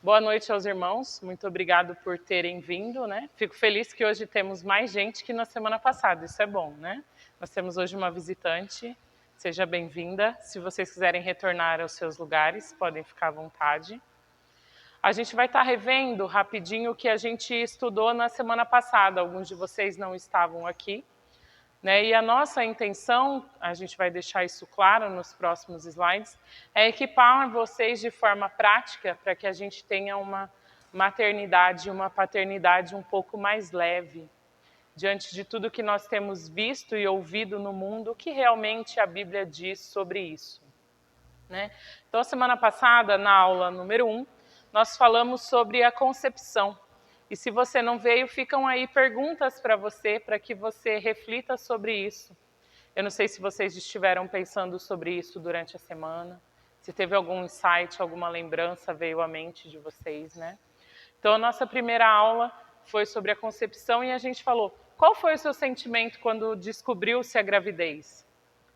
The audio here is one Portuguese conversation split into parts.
Boa noite aos irmãos, muito obrigado por terem vindo, né? Fico feliz que hoje temos mais gente que na semana passada, isso é bom, né? Nós temos hoje uma visitante, seja bem-vinda. Se vocês quiserem retornar aos seus lugares, podem ficar à vontade. A gente vai estar revendo rapidinho o que a gente estudou na semana passada, alguns de vocês não estavam aqui, né? E a nossa intenção, a gente vai deixar isso claro nos próximos slides, é equipar vocês de forma prática para que a gente tenha uma maternidade e uma paternidade um pouco mais leve, diante de tudo que nós temos visto e ouvido no mundo, o que realmente a Bíblia diz sobre isso, né? Então, semana passada, na aula número 1, nós falamos sobre a concepção. E se você não veio, ficam aí perguntas para que você reflita sobre isso. Eu não sei se vocês estiveram pensando sobre isso durante a semana, se teve algum insight, alguma lembrança veio à mente de vocês, né? Então, a nossa primeira aula foi sobre a concepção e a gente falou, qual foi o seu sentimento quando descobriu-se a gravidez?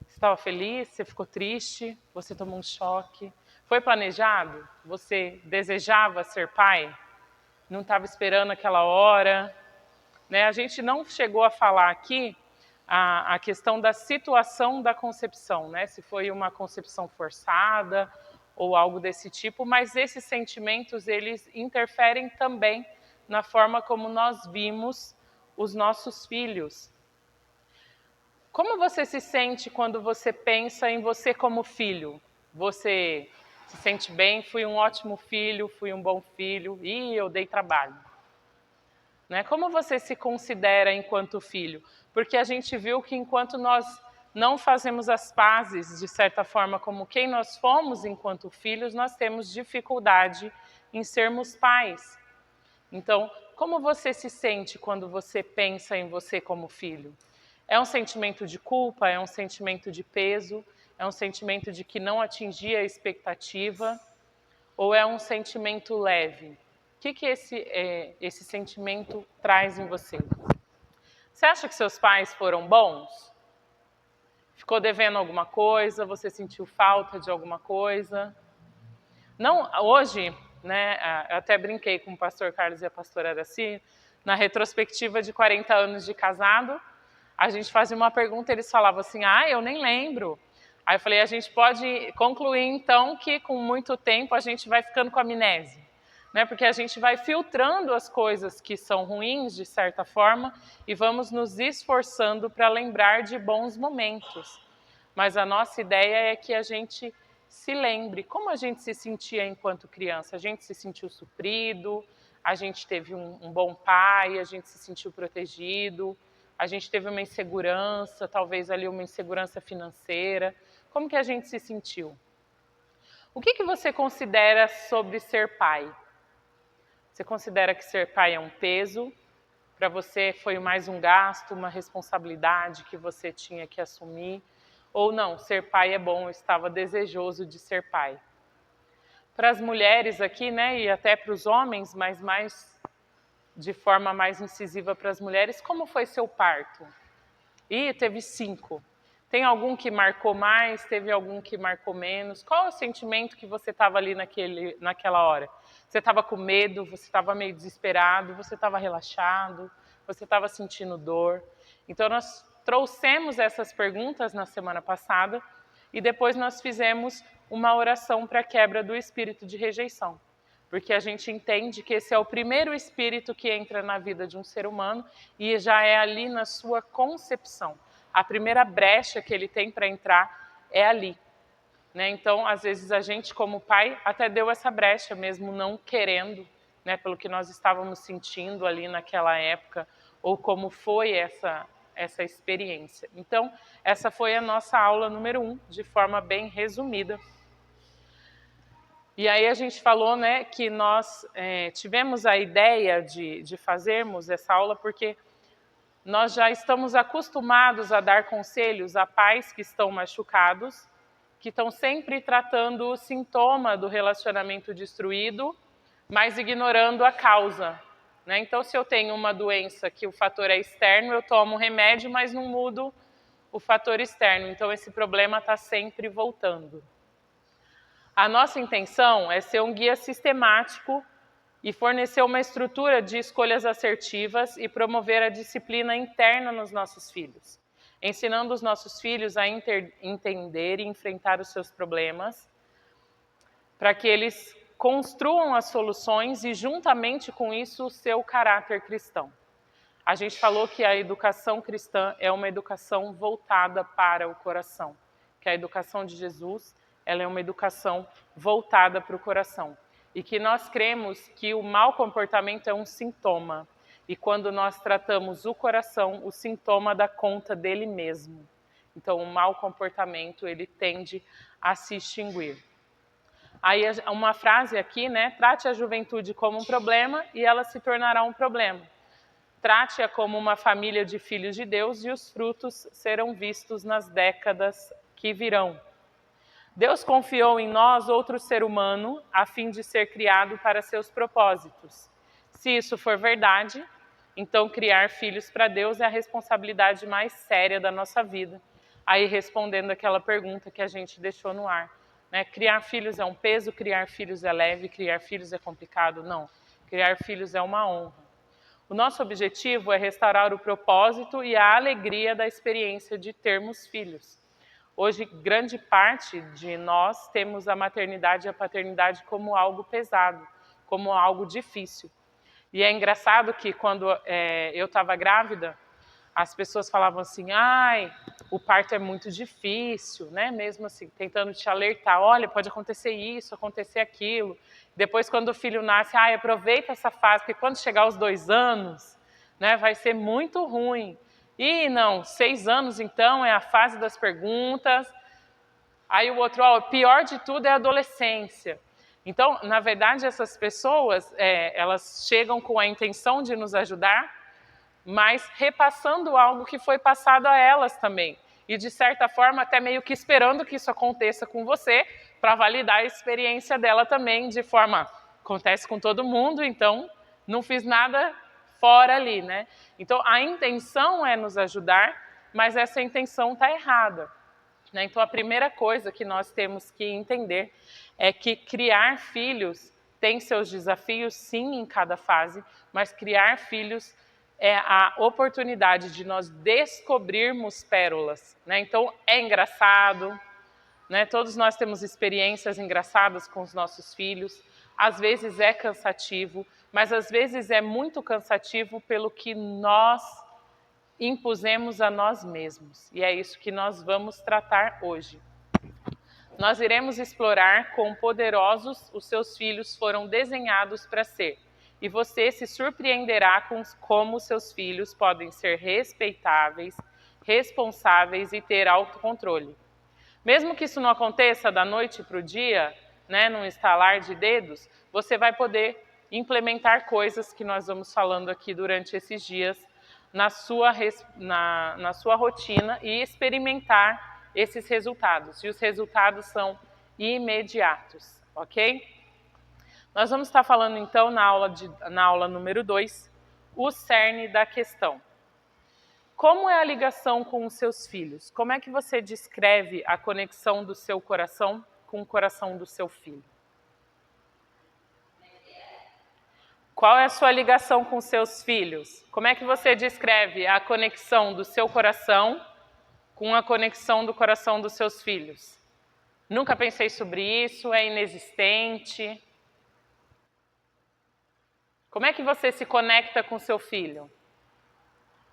Você estava feliz? Você ficou triste? Você tomou um choque? Foi planejado? Você desejava ser pai? Não estava esperando aquela hora, né? A gente não chegou a falar aqui a questão da situação da concepção, né? Se foi uma concepção forçada ou algo desse tipo, mas esses sentimentos, eles interferem também na forma como nós vimos os nossos filhos. Como você se sente quando você pensa em você como filho? Você se sente bem? Fui um ótimo filho, fui um bom filho, e eu dei trabalho. Né? Como você se considera enquanto filho? Porque a gente viu que enquanto nós não fazemos as pazes, de certa forma, como quem nós fomos enquanto filhos, nós temos dificuldade em sermos pais. Então, como você se sente quando você pensa em você como filho? É um sentimento de culpa? É um sentimento de peso? É um sentimento de que não atingi a expectativa? Ou é um sentimento leve? O que esse sentimento traz em você? Você acha que seus pais foram bons? Ficou devendo alguma coisa? Você sentiu falta de alguma coisa? Não, hoje, né, eu até brinquei com o pastor Carlos e a pastora Araci, na retrospectiva de 40 anos de casado, a gente fazia uma pergunta e eles falavam assim, eu nem lembro. Aí eu falei, a gente pode concluir então que com muito tempo a gente vai ficando com amnésia, né? Porque a gente vai filtrando as coisas que são ruins, de certa forma, e vamos nos esforçando para lembrar de bons momentos. Mas a nossa ideia é que a gente se lembre como a gente se sentia enquanto criança. A gente se sentiu suprido, a gente teve um bom pai, a gente se sentiu protegido, a gente teve uma insegurança, talvez ali uma insegurança financeira. Como que a gente se sentiu? O que você considera sobre ser pai? Você considera que ser pai é um peso? Para você foi mais um gasto, uma responsabilidade que você tinha que assumir? Ou não, ser pai é bom, eu estava desejoso de ser pai? Para as mulheres aqui, né, e até para os homens, mas de forma mais incisiva para as mulheres, como foi seu parto? Teve 5. Tem algum que marcou mais? Teve algum que marcou menos? Qual é o sentimento que você estava ali naquela hora? Você estava com medo? Você estava meio desesperado? Você estava relaxado? Você estava sentindo dor? Então, nós trouxemos essas perguntas na semana passada e depois nós fizemos uma oração para a quebra do espírito de rejeição. Porque a gente entende que esse é o primeiro espírito que entra na vida de um ser humano e já é ali na sua concepção. A primeira brecha que ele tem para entrar é ali, né? Então, às vezes, a gente, como pai, até deu essa brecha, mesmo não querendo, né? Pelo que nós estávamos sentindo ali naquela época, ou como foi essa experiência. Então, essa foi a nossa aula número 1, de forma bem resumida. E aí a gente falou, né, que nós tivemos a ideia de fazermos essa aula porque nós já estamos acostumados a dar conselhos a pais que estão machucados, que estão sempre tratando o sintoma do relacionamento destruído, mas ignorando a causa, né? Então, se eu tenho uma doença que o fator é externo, eu tomo remédio, mas não mudo o fator externo. Então, esse problema está sempre voltando. A nossa intenção é ser um guia sistemático e fornecer uma estrutura de escolhas assertivas e promover a disciplina interna nos nossos filhos, ensinando os nossos filhos a entender e enfrentar os seus problemas, para que eles construam as soluções e, juntamente com isso, o seu caráter cristão. A gente falou que a educação cristã é uma educação voltada para o coração, que a educação de Jesus, ela é uma educação voltada para o coração. E que nós cremos que o mau comportamento é um sintoma. E quando nós tratamos o coração, o sintoma dá conta dele mesmo. Então, o mau comportamento, ele tende a se extinguir. Aí, uma frase aqui, né? Trate a juventude como um problema e ela se tornará um problema. Trate-a como uma família de filhos de Deus e os frutos serão vistos nas décadas que virão. Deus confiou em nós outro ser humano a fim de ser criado para seus propósitos. Se isso for verdade, então criar filhos para Deus é a responsabilidade mais séria da nossa vida. Aí respondendo aquela pergunta que a gente deixou no ar, né? Criar filhos é um peso, criar filhos é leve, criar filhos é complicado? Não, criar filhos é uma honra. O nosso objetivo é restaurar o propósito e a alegria da experiência de termos filhos. Hoje, grande parte de nós temos a maternidade e a paternidade como algo pesado, como algo difícil. E é engraçado que quando eu estava grávida, as pessoas falavam assim, ai, o parto é muito difícil, né? Mesmo assim, tentando te alertar, olha, pode acontecer isso, acontecer aquilo. Depois, quando o filho nasce, ai, aproveita essa fase, porque quando chegar aos 2 anos, né, vai ser muito ruim. E não, 6 anos então é a fase das perguntas. Aí o outro, ó, o pior de tudo é a adolescência. Então, na verdade, essas pessoas, elas chegam com a intenção de nos ajudar, mas repassando algo que foi passado a elas também. E, de certa forma, até meio que esperando que isso aconteça com você, para validar a experiência dela também, de forma, acontece com todo mundo, então não fiz nada fora ali, né? Então, a intenção é nos ajudar, mas essa intenção está errada, né? Então, a primeira coisa que nós temos que entender é que criar filhos tem seus desafios, sim, em cada fase, mas criar filhos é a oportunidade de nós descobrirmos pérolas, né? Então, é engraçado, né? Todos nós temos experiências engraçadas com os nossos filhos. Às vezes é cansativo, mas às vezes é muito cansativo pelo que nós impusemos a nós mesmos. E é isso que nós vamos tratar hoje. Nós iremos explorar quão poderosos os seus filhos foram desenhados para ser. E você se surpreenderá com como seus filhos podem ser respeitáveis, responsáveis e ter autocontrole. Mesmo que isso não aconteça da noite para o dia, né, num estalar de dedos, você vai poder implementar coisas que nós vamos falando aqui durante esses dias na sua rotina e experimentar esses resultados. E os resultados são imediatos, ok? Nós vamos estar falando então na aula número 2, o cerne da questão. Como é a ligação com os seus filhos? Como é que você descreve a conexão do seu coração com o coração do seu filho? Qual é a sua ligação com os seus filhos? Como é que você descreve a conexão do seu coração com a conexão do coração dos seus filhos? Nunca pensei sobre isso, é inexistente. Como é que você se conecta com seu filho?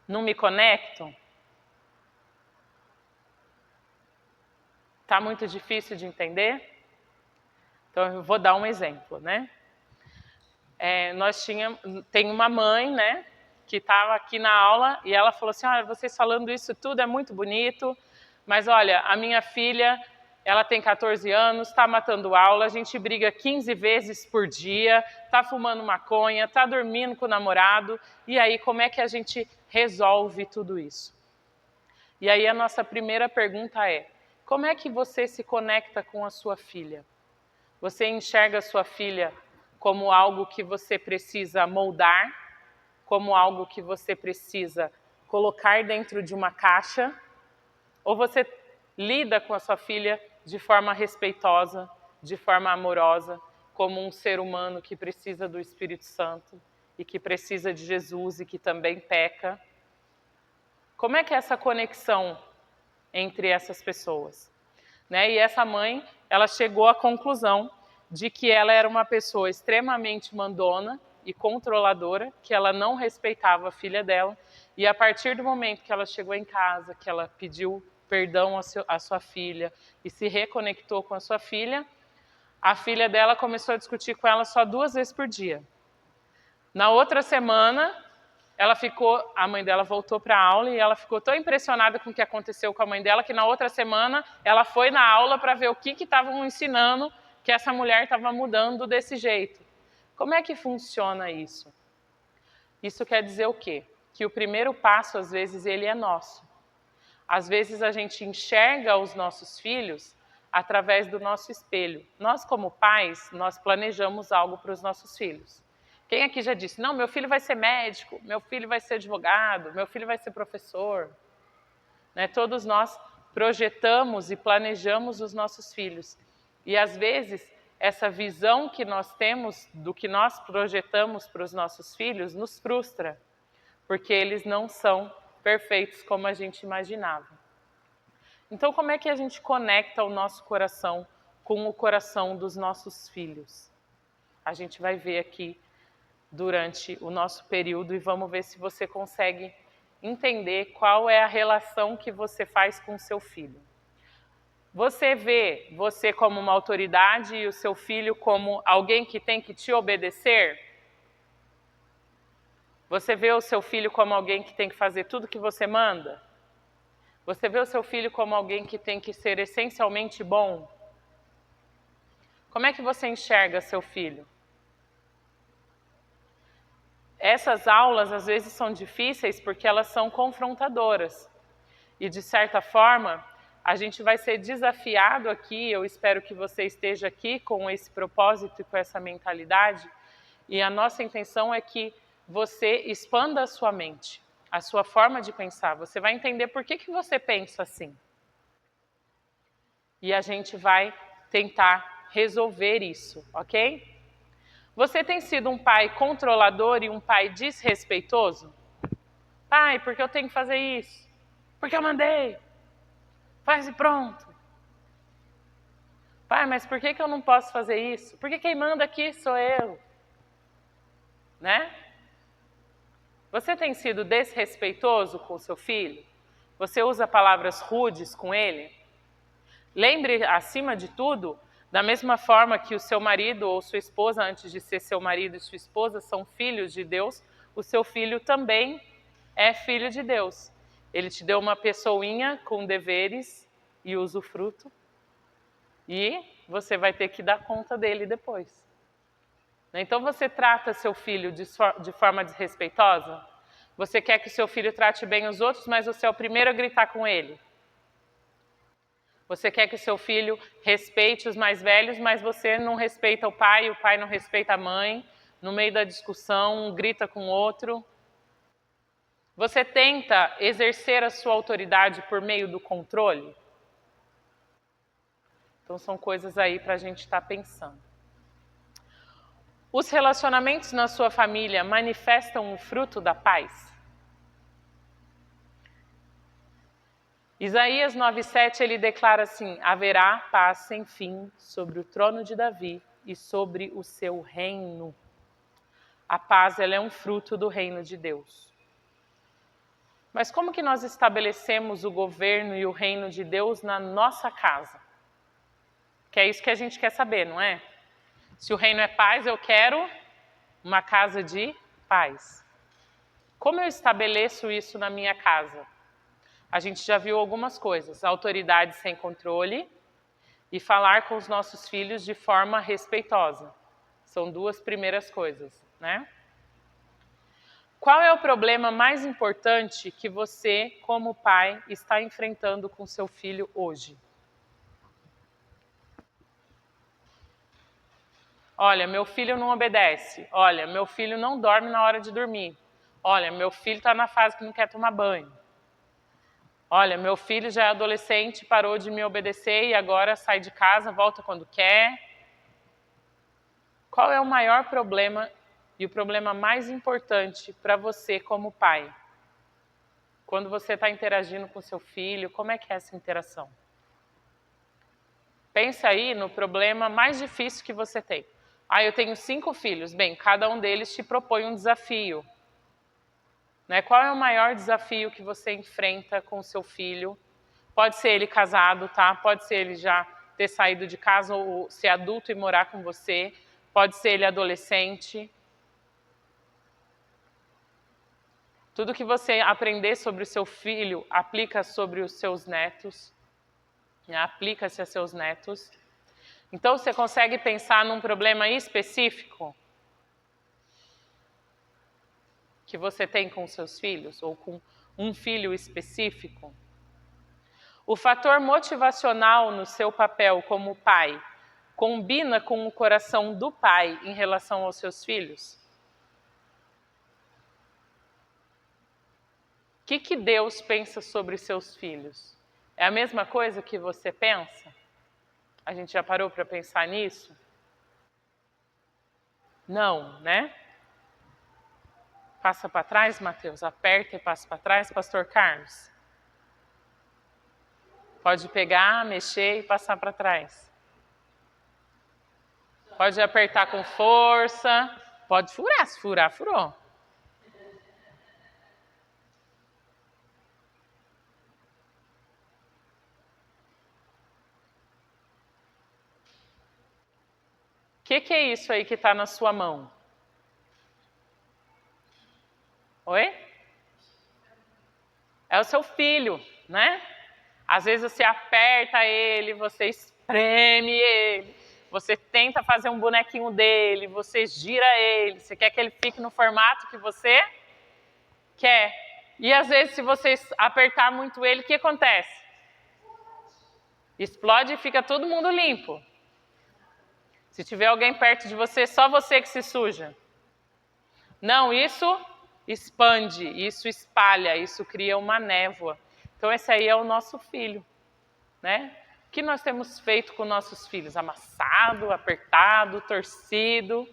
Não me conecto? Tá muito difícil de entender? Então eu vou dar um exemplo, né? Tem uma mãe, né, que estava aqui na aula e ela falou assim, olha, vocês falando isso tudo é muito bonito, mas olha, a minha filha, ela tem 14 anos, está matando aula, a gente briga 15 vezes por dia, está fumando maconha, está dormindo com o namorado, e aí como é que a gente resolve tudo isso? E aí a nossa primeira pergunta é, como é que você se conecta com a sua filha? Você enxerga a sua filha como algo que você precisa moldar, como algo que você precisa colocar dentro de uma caixa, ou você lida com a sua filha de forma respeitosa, de forma amorosa, como um ser humano que precisa do Espírito Santo e que precisa de Jesus e que também peca. Como é que é essa conexão entre essas pessoas? Né? E essa mãe, ela chegou à conclusão de que ela era uma pessoa extremamente mandona e controladora, que ela não respeitava a filha dela, e a partir do momento que ela chegou em casa, que ela pediu perdão à sua filha e se reconectou com a sua filha, a filha dela começou a discutir com ela só 2 vezes por dia. Na outra semana, a mãe dela voltou para a aula e ela ficou tão impressionada com o que aconteceu com a mãe dela que na outra semana ela foi na aula para ver o que estavam ensinando que essa mulher estava mudando desse jeito. Como é que funciona isso? Isso quer dizer o quê? Que o primeiro passo, às vezes, ele é nosso. Às vezes a gente enxerga os nossos filhos através do nosso espelho. Nós, como pais, nós planejamos algo para os nossos filhos. Quem aqui já disse, não, meu filho vai ser médico, meu filho vai ser advogado, meu filho vai ser professor? Né? Todos nós projetamos e planejamos os nossos filhos. E às vezes, essa visão que nós temos do que nós projetamos para os nossos filhos nos frustra, porque eles não são perfeitos como a gente imaginava. Então, como é que a gente conecta o nosso coração com o coração dos nossos filhos? A gente vai ver aqui durante o nosso período e vamos ver se você consegue entender qual é a relação que você faz com o seu filho. Você vê você como uma autoridade e o seu filho como alguém que tem que te obedecer? Você vê o seu filho como alguém que tem que fazer tudo que você manda? Você vê o seu filho como alguém que tem que ser essencialmente bom? Como é que você enxerga seu filho? Essas aulas, às vezes, são difíceis porque elas são confrontadoras. E, de certa forma, a gente vai ser desafiado aqui, eu espero que você esteja aqui com esse propósito e com essa mentalidade, e a nossa intenção é que você expanda a sua mente, a sua forma de pensar. Você vai entender por que você pensa assim. E a gente vai tentar resolver isso, ok? Você tem sido um pai controlador e um pai desrespeitoso? Pai, porque eu tenho que fazer isso? Porque eu mandei. Faz e pronto. Pai, mas por que eu não posso fazer isso? Porque quem manda aqui sou eu. Né? Você tem sido desrespeitoso com o seu filho? Você usa palavras rudes com ele? Lembre, acima de tudo, da mesma forma que o seu marido ou sua esposa, antes de ser seu marido e sua esposa, são filhos de Deus, o seu filho também é filho de Deus. Ele te deu uma pessoinha com deveres e usufruto, e você vai ter que dar conta dele depois. Então você trata seu filho de forma desrespeitosa? Você quer que o seu filho trate bem os outros, mas você é o primeiro a gritar com ele? Você quer que o seu filho respeite os mais velhos, mas você não respeita o pai não respeita a mãe, no meio da discussão, um grita com o outro? Você tenta exercer a sua autoridade por meio do controle? Então são coisas aí para a gente estar pensando. Os relacionamentos na sua família manifestam o fruto da paz? Isaías 9:7, ele declara assim: haverá paz sem fim sobre o trono de Davi e sobre o seu reino. A paz, ela é um fruto do reino de Deus. Mas como que nós estabelecemos o governo e o reino de Deus na nossa casa? Que é isso que a gente quer saber, não é? Se o reino é paz, eu quero uma casa de paz. Como eu estabeleço isso na minha casa? A gente já viu algumas coisas: autoridade sem controle e falar com os nossos filhos de forma respeitosa. São 2 primeiras coisas, né? Qual é o problema mais importante que você, como pai, está enfrentando com seu filho hoje? Olha, meu filho não obedece. Olha, meu filho não dorme na hora de dormir. Olha, meu filho está na fase que não quer tomar banho. Olha, meu filho já é adolescente, parou de me obedecer e agora sai de casa, volta quando quer. Qual é o maior problema e o problema mais importante para você como pai? Quando você está interagindo com seu filho, como é que é essa interação? Pensa aí no problema mais difícil que você tem. Eu tenho 5 filhos. Bem, cada um deles te propõe um desafio. Né? Qual é o maior desafio que você enfrenta com o seu filho? Pode ser ele casado, tá? Pode ser ele já ter saído de casa ou ser adulto e morar com você. Pode ser ele adolescente. Tudo que você aprender sobre o seu filho, aplica sobre os seus netos. Aplica-se a seus netos. Então, você consegue pensar num problema específico que você tem com seus filhos, ou com um filho específico? O fator motivacional no seu papel como pai combina com o coração do pai em relação aos seus filhos? O que Deus pensa sobre seus filhos? É a mesma coisa que você pensa? A gente já parou para pensar nisso? Não, né? Passa para trás, Mateus. Aperta e passa para trás, Pastor Carlos. Pode pegar, mexer e passar para trás. Pode apertar com força. Pode furar, se furar, furou. O que é isso aí que está na sua mão? Oi? É o seu filho, né? Às vezes você aperta ele, você espreme ele, você tenta fazer um bonequinho dele, você gira ele, você quer que ele fique no formato que você quer. E às vezes, se você apertar muito ele, o que acontece? Explode e fica todo mundo limpo. Se tiver alguém perto de você, só você que se suja. Não, isso expande, isso espalha, isso cria uma névoa. Então esse aí é o nosso filho, né? O que nós temos feito com nossos filhos? Amassado, apertado, torcido,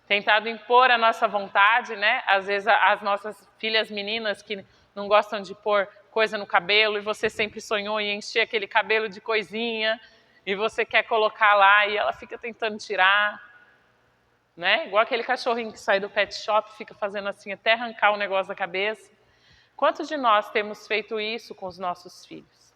tentado impor a nossa vontade, né? Às vezes as nossas filhas meninas que não gostam de pôr coisa no cabelo e você sempre sonhou em encher aquele cabelo de coisinha e você quer colocar lá e ela fica tentando tirar, né? Igual aquele cachorrinho que sai do pet shop e fica fazendo assim até arrancar o negócio da cabeça. Quantos de nós temos feito isso com os nossos filhos?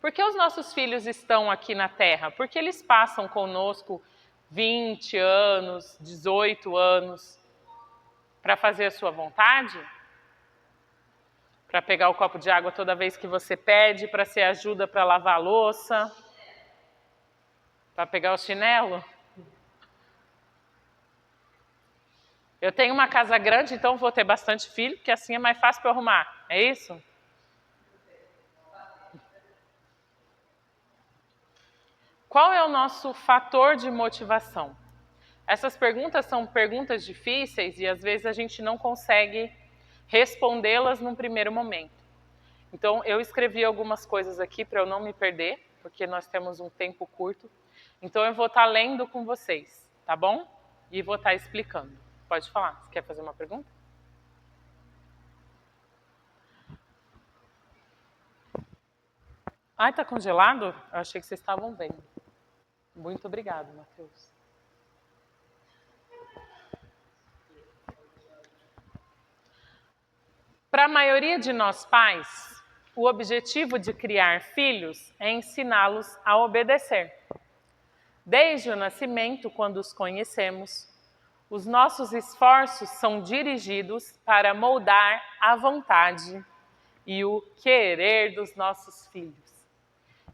Por que os nossos filhos estão aqui na Terra? Porque eles passam conosco 20 anos, 18 anos, para fazer a sua vontade? Para pegar o copo de água toda vez que você pede, para ser ajuda para lavar a louça, para pegar o chinelo? Eu tenho uma casa grande, então vou ter bastante filho, porque assim é mais fácil para eu arrumar. É isso? Qual é o nosso fator de motivação? Essas perguntas são perguntas difíceis e às vezes a gente não consegue respondê-las num primeiro momento. Então eu escrevi algumas coisas aqui para eu não me perder, porque nós temos um tempo curto. Então eu vou estar lendo com vocês, tá bom? E vou estar explicando. Pode falar. Você quer fazer uma pergunta? Ai, tá congelado? Eu achei que vocês estavam vendo. Muito obrigada, Matheus. Para a maioria de nós pais, o objetivo de criar filhos é ensiná-los a obedecer. Desde o nascimento, quando os conhecemos, os nossos esforços são dirigidos para moldar a vontade e o querer dos nossos filhos.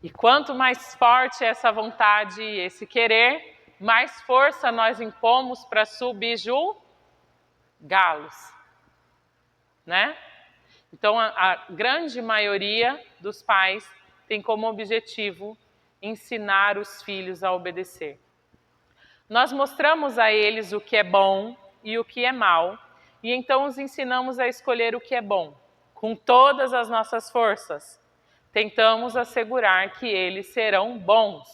E quanto mais forte é essa vontade e esse querer, mais força nós impomos para subjugá-los, né? Então, a grande maioria dos pais tem como objetivo ensinar os filhos a obedecer. Nós mostramos a eles o que é bom e o que é mal, e então os ensinamos a escolher o que é bom, com todas as nossas forças. Tentamos assegurar que eles serão bons.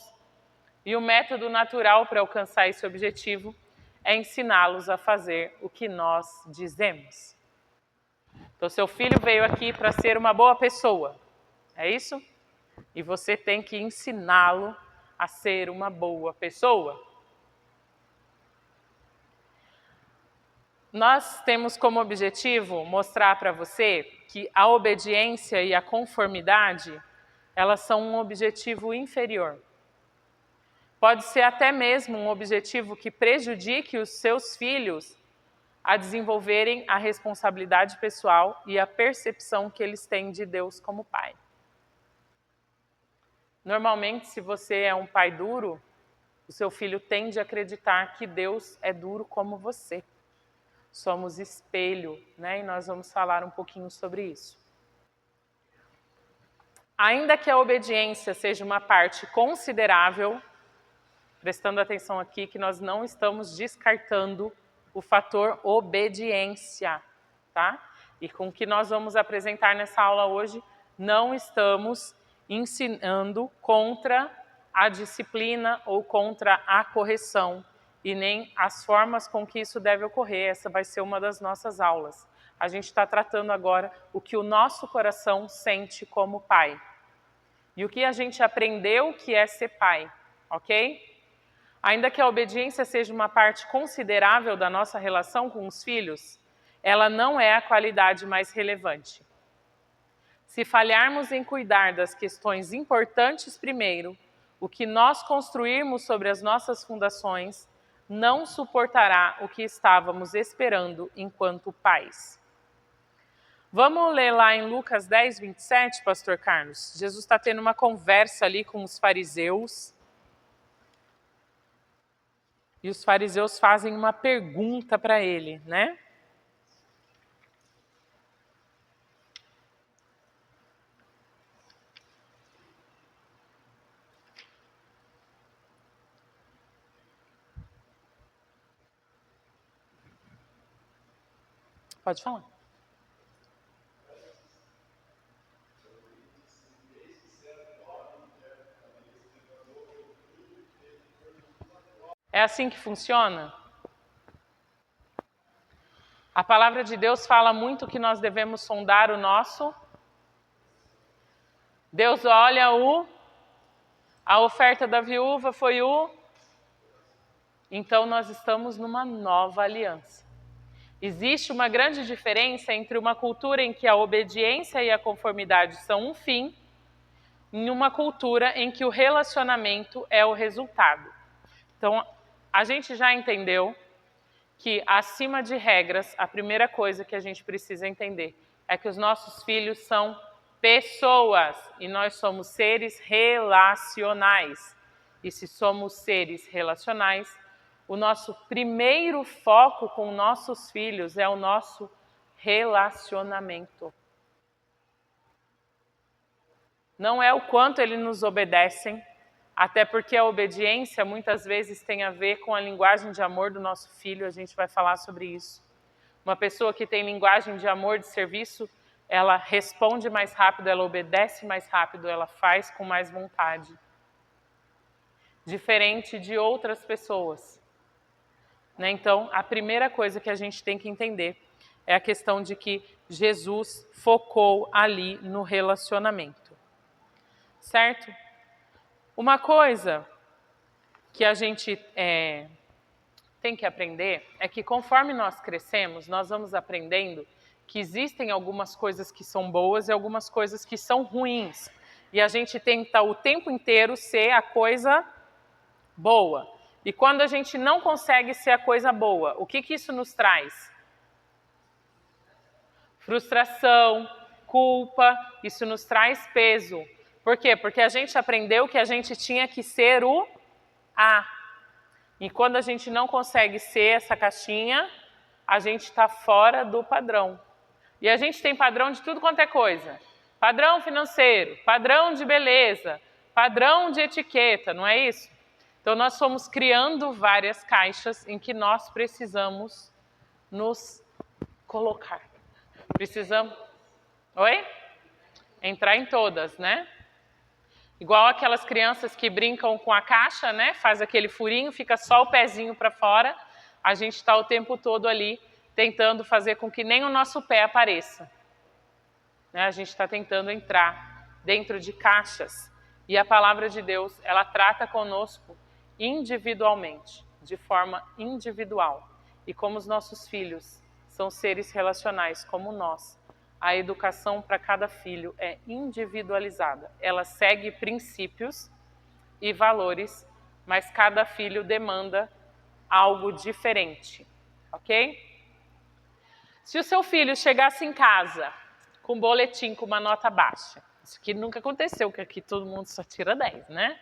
E o método natural para alcançar esse objetivo é ensiná-los a fazer o que nós dizemos. Então, seu filho veio aqui para ser uma boa pessoa, é isso? E você tem que ensiná-lo a ser uma boa pessoa. Nós temos como objetivo mostrar para você que a obediência e a conformidade, elas são um objetivo inferior. Pode ser até mesmo um objetivo que prejudique os seus filhos a desenvolverem a responsabilidade pessoal e a percepção que eles têm de Deus como pai. Normalmente, se você é um pai duro, o seu filho tende a acreditar que Deus é duro como você. Somos espelho, né? E nós vamos falar um pouquinho sobre isso. Ainda que a obediência seja uma parte considerável, prestando atenção aqui que nós não estamos descartando o fator obediência, tá? E com o que nós vamos apresentar nessa aula hoje, não estamos ensinando contra a disciplina ou contra a correção e nem as formas com que isso deve ocorrer. Essa vai ser uma das nossas aulas. A gente está tratando agora o que o nosso coração sente como pai e o que a gente aprendeu que é ser pai, ok? Ainda que a obediência seja uma parte considerável da nossa relação com os filhos, ela não é a qualidade mais relevante. Se falharmos em cuidar das questões importantes primeiro, o que nós construirmos sobre as nossas fundações não suportará o que estávamos esperando enquanto pais. Vamos ler lá em Lucas 10, 27, pastor Carlos? Jesus está tendo uma conversa ali com os fariseus. E os fariseus fazem uma pergunta para ele, né? Pode falar. É assim que funciona? A palavra de Deus fala muito que nós devemos sondar o nosso. Deus olha a oferta da viúva foi Então nós estamos numa nova aliança. Existe uma grande diferença entre uma cultura em que a obediência e a conformidade são um fim e uma cultura em que o relacionamento é o resultado. Então, a gente já entendeu que, acima de regras, a primeira coisa que a gente precisa entender é que os nossos filhos são pessoas e nós somos seres relacionais. E se somos seres relacionais, o nosso primeiro foco com nossos filhos é o nosso relacionamento. Não é o quanto eles nos obedecem, até porque a obediência muitas vezes tem a ver com a linguagem de amor do nosso filho, a gente vai falar sobre isso. Uma pessoa que tem linguagem de amor, de serviço, ela responde mais rápido, ela obedece mais rápido, ela faz com mais vontade. Diferente de outras pessoas. Né? Então, a primeira coisa que a gente tem que entender é a questão de que Jesus focou ali no relacionamento. Certo? Uma coisa que a gente tem que aprender é que conforme nós crescemos, nós vamos aprendendo que existem algumas coisas que são boas e algumas coisas que são ruins. E a gente tenta o tempo inteiro ser a coisa boa. E quando a gente não consegue ser a coisa boa, o que isso nos traz? Frustração, culpa, isso nos traz peso. Por quê? Porque a gente aprendeu que a gente tinha que ser o A. E quando a gente não consegue ser essa caixinha, a gente está fora do padrão. E a gente tem padrão de tudo quanto é coisa. Padrão financeiro, padrão de beleza, padrão de etiqueta, não é isso? Então nós fomos criando várias caixas em que nós precisamos nos colocar. Precisamos... Oi? Entrar em todas, né? Igual aquelas crianças que brincam com a caixa, né? Faz aquele furinho, fica só o pezinho para fora. A gente está o tempo todo ali tentando fazer com que nem o nosso pé apareça. Né? A gente está tentando entrar dentro de caixas. E a palavra de Deus, ela trata conosco individualmente, de forma individual. E como os nossos filhos são seres relacionais como nós, a educação para cada filho é individualizada. Ela segue princípios e valores, mas cada filho demanda algo diferente, ok? Se o seu filho chegasse em casa com um boletim com uma nota baixa, isso aqui nunca aconteceu, porque aqui todo mundo só tira 10, né?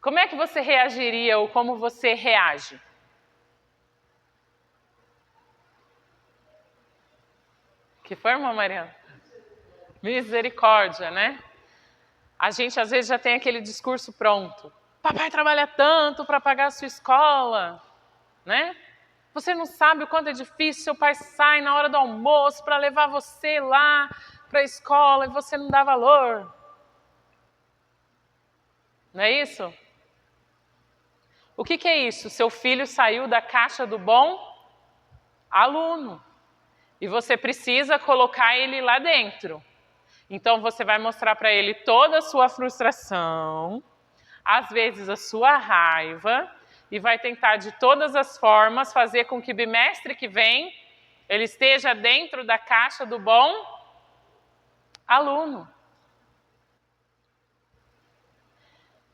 Como é que você reagiria ou como você reage? Que foi, irmã Mariana? Misericórdia, né? A gente às vezes já tem aquele discurso pronto. Papai trabalha tanto para pagar a sua escola, né? Você não sabe o quanto é difícil, seu pai sai na hora do almoço para levar você lá para a escola e você não dá valor. Não é isso? O que é isso? Seu filho saiu da caixa do bom aluno. E você precisa colocar ele lá dentro. Então você vai mostrar para ele toda a sua frustração, às vezes a sua raiva, e vai tentar de todas as formas fazer com que bimestre que vem ele esteja dentro da caixa do bom aluno.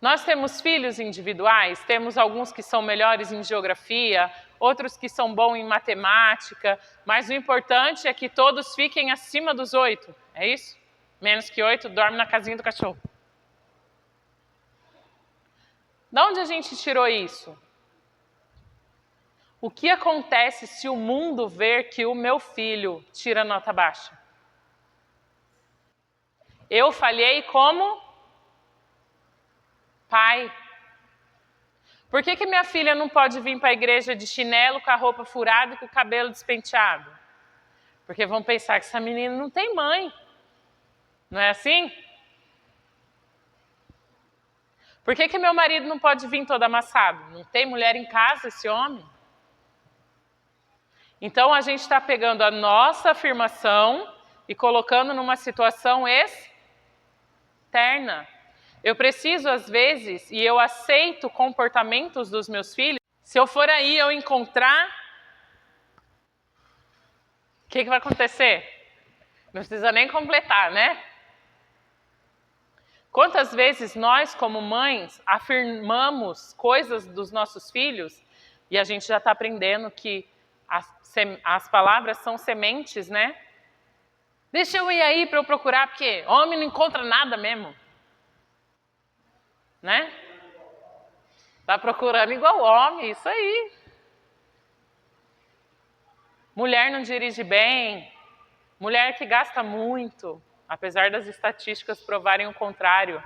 Nós temos filhos individuais, temos alguns que são melhores em geografia, outros que são bons em matemática, mas o importante é que todos fiquem acima dos 8, é isso? Menos que 8, dorme na casinha do cachorro. De onde a gente tirou isso? O que acontece se o mundo ver que o meu filho tira nota baixa? Eu falhei como pai. Por que minha filha não pode vir para a igreja de chinelo, com a roupa furada e com o cabelo despenteado? Porque vão pensar que essa menina não tem mãe. Não é assim? Por que meu marido não pode vir todo amassado? Não tem mulher em casa, esse homem? Então a gente está pegando a nossa afirmação e colocando numa situação externa. Eu preciso, às vezes, e eu aceito comportamentos dos meus filhos, se eu for aí eu encontrar, o que vai acontecer? Não precisa nem completar, né? Quantas vezes nós, como mães, afirmamos coisas dos nossos filhos e a gente já está aprendendo que as palavras são sementes, né? Deixa eu ir aí para eu procurar, porque homem não encontra nada mesmo. Né? Tá procurando igual homem, isso aí. Mulher não dirige bem, mulher que gasta muito, apesar das estatísticas provarem o contrário.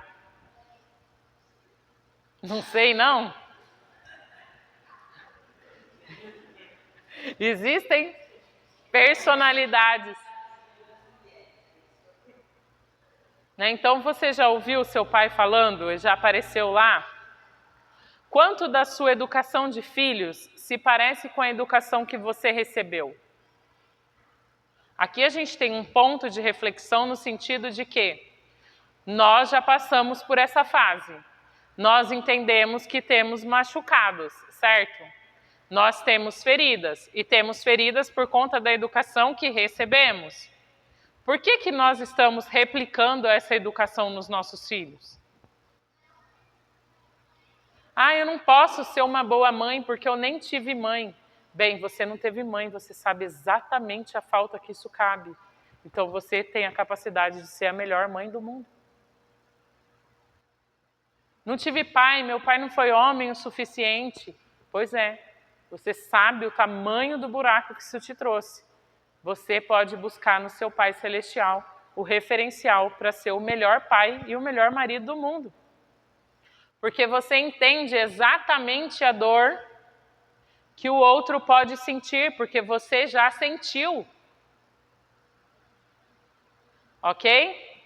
Não sei, não. Existem personalidades. Né? Então, você já ouviu seu pai falando, já apareceu lá? Quanto da sua educação de filhos se parece com a educação que você recebeu? Aqui a gente tem um ponto de reflexão no sentido de que nós já passamos por essa fase. Nós entendemos que temos machucados, certo? Nós temos feridas, e temos feridas por conta da educação que recebemos. Por que nós estamos replicando essa educação nos nossos filhos? Ah, eu não posso ser uma boa mãe porque eu nem tive mãe. Bem, você não teve mãe, você sabe exatamente a falta que isso cabe. Então você tem a capacidade de ser a melhor mãe do mundo. Não tive pai, meu pai não foi homem o suficiente. Pois é, você sabe o tamanho do buraco que isso te trouxe. Você pode buscar no seu Pai Celestial o referencial para ser o melhor pai e o melhor marido do mundo. Porque você entende exatamente a dor que o outro pode sentir, porque você já sentiu. Ok?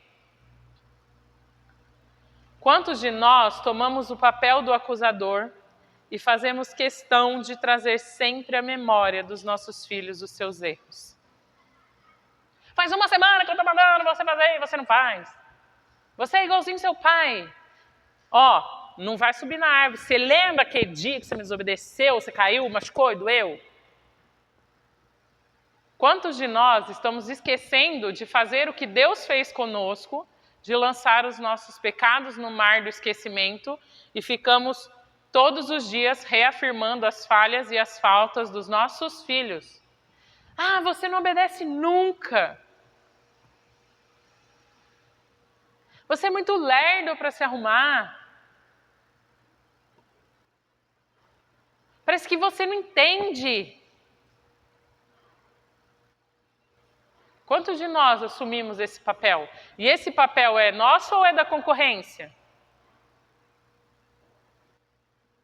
Quantos de nós tomamos o papel do acusador e fazemos questão de trazer sempre à memória dos nossos filhos os seus erros? Faz uma semana que eu estou mandando você fazer e você não faz. Você é igualzinho seu pai. Ó, não vai subir na árvore. Você lembra aquele dia que você me desobedeceu, você caiu, machucou e doeu? Quantos de nós estamos esquecendo de fazer o que Deus fez conosco, de lançar os nossos pecados no mar do esquecimento e ficamos todos os dias reafirmando as falhas e as faltas dos nossos filhos? Ah, você não obedece nunca. Você é muito lerdo para se arrumar. Parece que você não entende. Quantos de nós assumimos esse papel? E esse papel é nosso ou é da concorrência?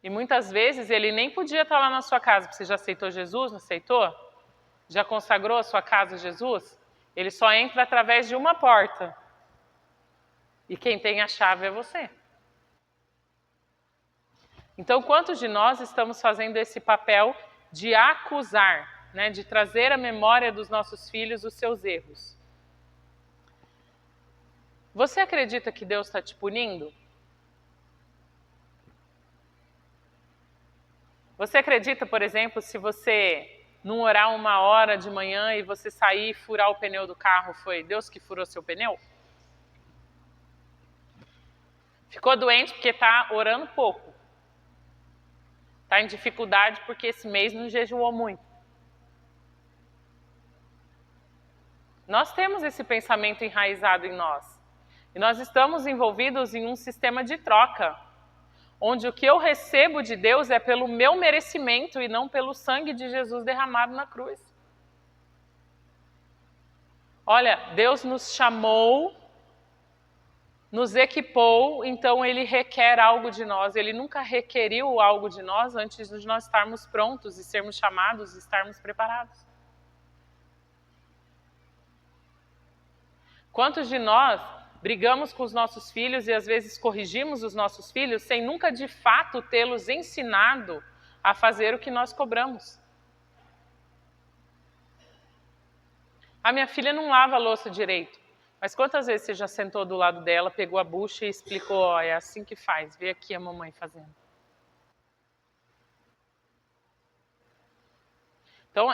E muitas vezes ele nem podia estar lá na sua casa. Você já aceitou Jesus? Não aceitou? Já consagrou a sua casa a Jesus? Ele só entra através de uma porta. E quem tem a chave é você. Então, quantos de nós estamos fazendo esse papel de acusar, né, de trazer à memória dos nossos filhos os seus erros? Você acredita que Deus está te punindo? Você acredita, por exemplo, se você não orar 1 hora de manhã e você sair e furar o pneu do carro, foi Deus que furou seu pneu? Ficou doente porque está orando pouco. Está em dificuldade porque esse mês não jejuou muito. Nós temos esse pensamento enraizado em nós. E nós estamos envolvidos em um sistema de troca, onde o que eu recebo de Deus é pelo meu merecimento e não pelo sangue de Jesus derramado na cruz. Olha, Deus nos chamou, nos equipou, então Ele requer algo de nós. Ele nunca requeriu algo de nós antes de nós estarmos prontos e sermos chamados e estarmos preparados. Quantos de nós brigamos com os nossos filhos e às vezes corrigimos os nossos filhos sem nunca de fato tê-los ensinado a fazer o que nós cobramos? A minha filha não lava a louça direito, mas quantas vezes você já sentou do lado dela, pegou a bucha e explicou, ó, é assim que faz, vê aqui a mamãe fazendo. Então,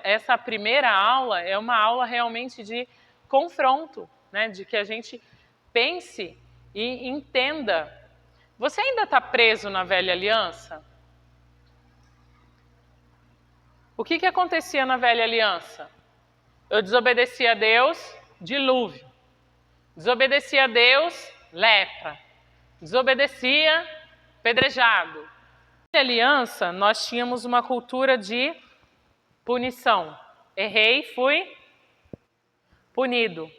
essa primeira aula é uma aula realmente de confronto, né? De que a gente pense e entenda. Você ainda está preso na velha aliança? O que acontecia na velha aliança? Eu desobedecia a Deus, dilúvio. Desobedecia a Deus, lepra. Desobedecia, pedrejado. Na velha aliança, nós tínhamos uma cultura de punição. Errei, fui punido.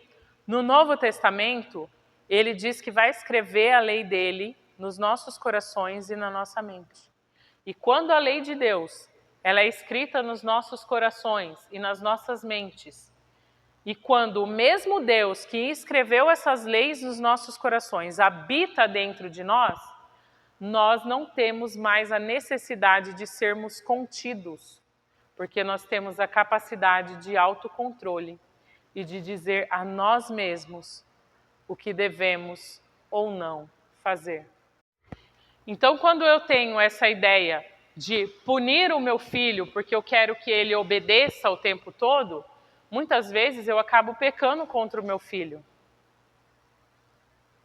No Novo Testamento, ele diz que vai escrever a lei dele nos nossos corações e na nossa mente. E quando a lei de Deus, ela é escrita nos nossos corações e nas nossas mentes, e quando o mesmo Deus que escreveu essas leis nos nossos corações habita dentro de nós não temos mais a necessidade de sermos contidos, porque nós temos a capacidade de autocontrole e de dizer a nós mesmos o que devemos ou não fazer. Então, quando eu tenho essa ideia de punir o meu filho porque eu quero que ele obedeça o tempo todo, muitas vezes eu acabo pecando contra o meu filho.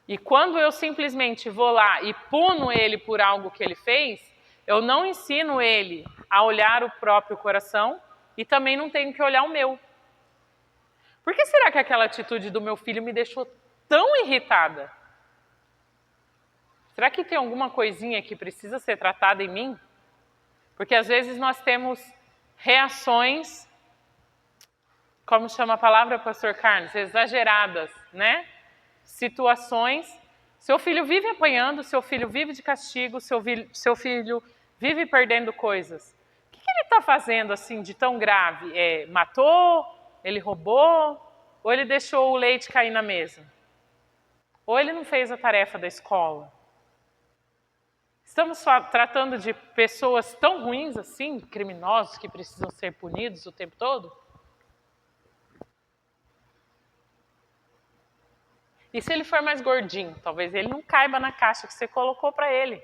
E quando eu simplesmente vou lá e puno ele por algo que ele fez, eu não ensino ele a olhar o próprio coração e também não tenho que olhar o meu. Por que será que aquela atitude do meu filho me deixou tão irritada? Será que tem alguma coisinha que precisa ser tratada em mim? Porque às vezes nós temos reações, como chama a palavra, pastor Carlos? Exageradas, né? Situações. Seu filho vive apanhando, seu filho vive de castigo, seu filho vive perdendo coisas. O que ele está fazendo assim de tão grave? Matou? Ele roubou? Ou ele deixou o leite cair na mesa? Ou ele não fez a tarefa da escola. Estamos tratando de pessoas tão ruins assim, criminosos que precisam ser punidos o tempo todo? E se ele for mais gordinho? Talvez ele não caiba na caixa que você colocou para ele.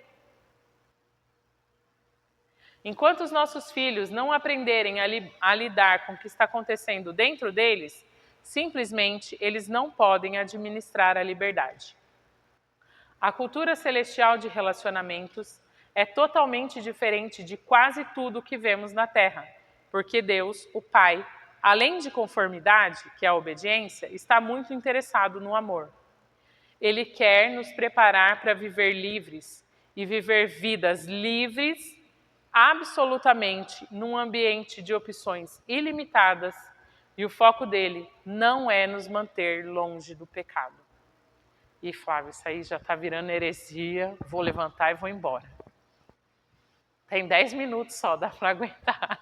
Enquanto os nossos filhos não aprenderem a lidar com o que está acontecendo dentro deles, simplesmente eles não podem administrar a liberdade. A cultura celestial de relacionamentos é totalmente diferente de quase tudo que vemos na Terra, porque Deus, o Pai, além de conformidade, que é a obediência, está muito interessado no amor. Ele quer nos preparar para viver livres e viver vidas livres absolutamente num ambiente de opções ilimitadas, e o foco dele não é nos manter longe do pecado. E Flávio, isso aí já está virando heresia, vou levantar e vou embora. Tem 10 minutos só, dá para aguentar.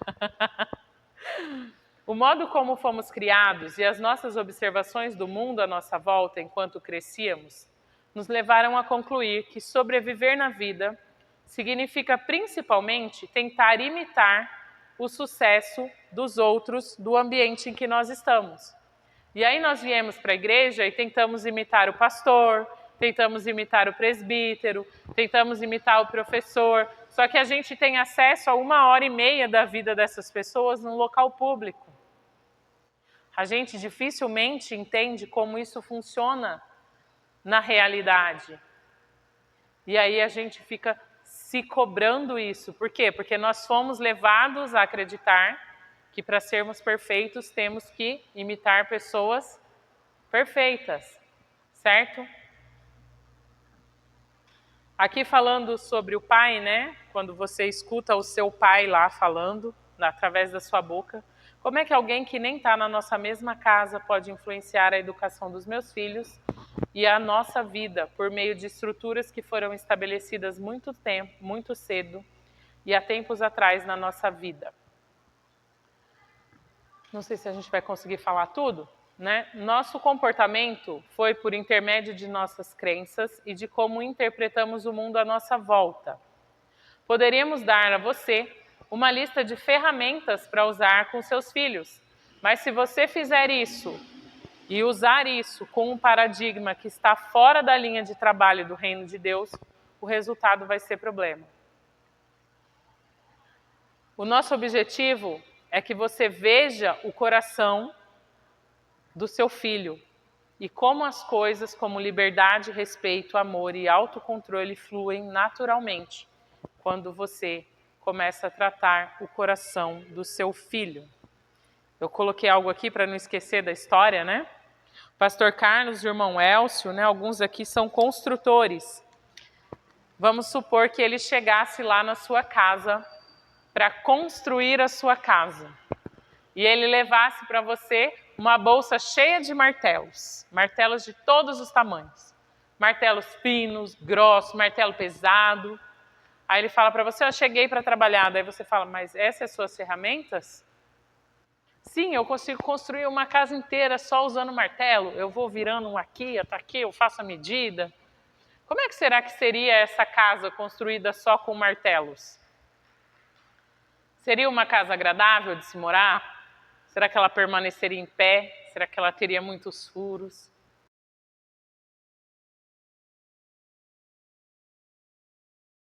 O modo como fomos criados e as nossas observações do mundo à nossa volta enquanto crescíamos nos levaram a concluir que sobreviver na vida significa principalmente tentar imitar o sucesso dos outros do ambiente em que nós estamos. E aí nós viemos para a igreja e tentamos imitar o pastor, tentamos imitar o presbítero, tentamos imitar o professor, só que a gente tem acesso a 1h30 da vida dessas pessoas num local público. A gente dificilmente entende como isso funciona na realidade. E aí a gente fica se cobrando isso. Por quê? Porque nós fomos levados a acreditar que para sermos perfeitos temos que imitar pessoas perfeitas, certo? Aqui falando sobre o pai, né? Quando você escuta o seu pai lá falando, através da sua boca, como é que alguém que nem está na nossa mesma casa pode influenciar a educação dos meus filhos e a nossa vida por meio de estruturas que foram estabelecidas muito cedo e há tempos atrás na nossa vida? Não sei se a gente vai conseguir falar tudo, né? Nosso comportamento foi por intermédio de nossas crenças e de como interpretamos o mundo à nossa volta. Poderíamos dar a você uma lista de ferramentas para usar com seus filhos, mas se você fizer isso e usar isso com um paradigma que está fora da linha de trabalho do reino de Deus, o resultado vai ser problema. O nosso objetivo é que você veja o coração do seu filho e como as coisas como liberdade, respeito, amor e autocontrole fluem naturalmente quando você começa a tratar o coração do seu filho. Eu coloquei algo aqui para não esquecer da história, né? Pastor Carlos e o irmão Elcio, né? Alguns aqui são construtores. Vamos supor que ele chegasse lá na sua casa para construir a sua casa. E ele levasse para você uma bolsa cheia de martelos. Martelos de todos os tamanhos. Martelos finos, grossos, martelo pesado. Aí ele fala para você, eu cheguei para trabalhar. Daí você fala, mas essas são as suas ferramentas? Sim, eu consigo construir uma casa inteira só usando martelo. Eu vou virando um aqui, outro aqui, eu faço a medida. Como é que será que seria essa casa construída só com martelos? Seria uma casa agradável de se morar? Será que ela permaneceria em pé? Será que ela teria muitos furos?